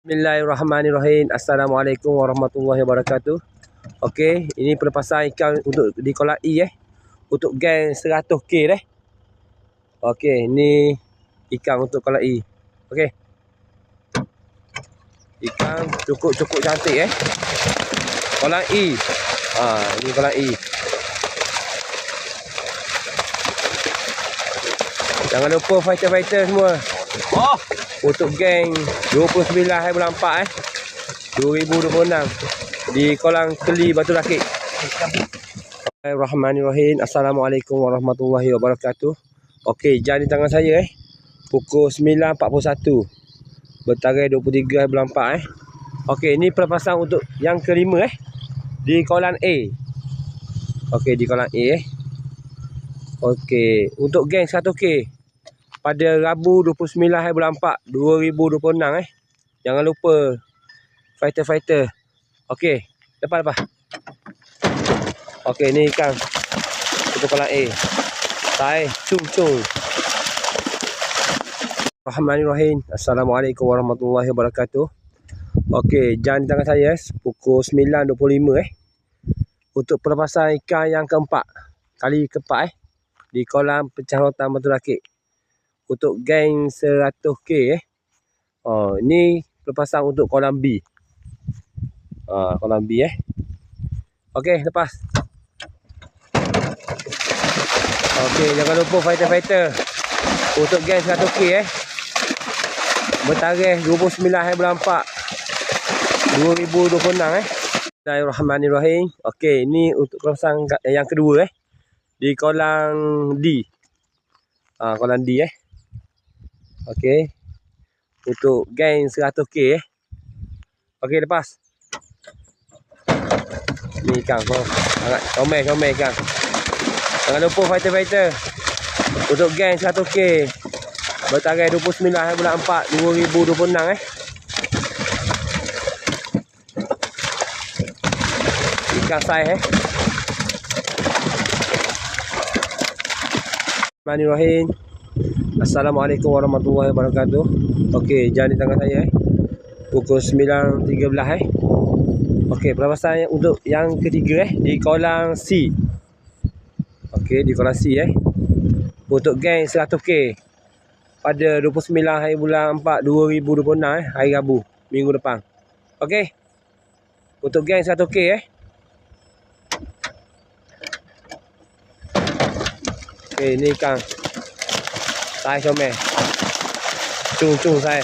Bismillahirrahmanirrahim. Assalamualaikum warahmatullahi wabarakatuh. Okey, ini pelepasan ikan untuk di kolam E untuk geng 100k deh. Okey, ini ikan untuk kolam E. Okey. Ikan cukup cantik Kolam E. Ini kolam E. Jangan lupa fighter-fighter semua. Untuk geng 29 bulan 4 2026 di kolam Keli Batu Rakit. Bismillahirrahmanirrahim. Assalamualaikum warahmatullahi wabarakatuh. Okey, jam di tangan saya pukul 9.41 bertarikh 23 bulan 4 Okey, ini pelepasan untuk yang kelima di kolam A. Okey, di kolam A Okey, untuk geng 100k pada Rabu 29 bulan 4 2026 Jangan lupa fighter-fighter. Okey, lepas. Okey, ni ikan untuk kolam A. Tai cung. Bismillahirrahmanirrahim. Assalamualaikum warahmatullahi wabarakatuh. Okey, jam di tangan saya pukul 9.25 untuk pelepasan ikan yang keempat. Kali keempat di kolam Pecah Rotan Batu Rakit. Untuk geng 100k ni pelepasan untuk kolam B. Kolam B Okey, lepas. Okey, jangan lupa fighter-fighter untuk geng 100k bertarikh 29 bulan 4 2026 Bismillahirrahmanirrahim. Okey, ini untuk pelepasan yang kedua di kolam D. Kolam D Okey, untuk geng 100k Okey, lepas. Ni ikan sangat comel ikan. Jangan lupa fighter-fighter untuk geng 100k bertarikh 29 bulan 4 2026 ikan saiz Bismillahirrahmanirrahim. Assalamualaikum warahmatullahi wabarakatuh. Okey, jam di tangan saya pukul 9.13 Okey, pelepasan untuk yang ketiga di kolam C. Okey, di kolam C untuk geng 100k pada 29 hari bulan 4 2026 hari Rabu minggu depan. Okey, untuk geng 100k Okey, ni ikan saiz comel. Cung saya.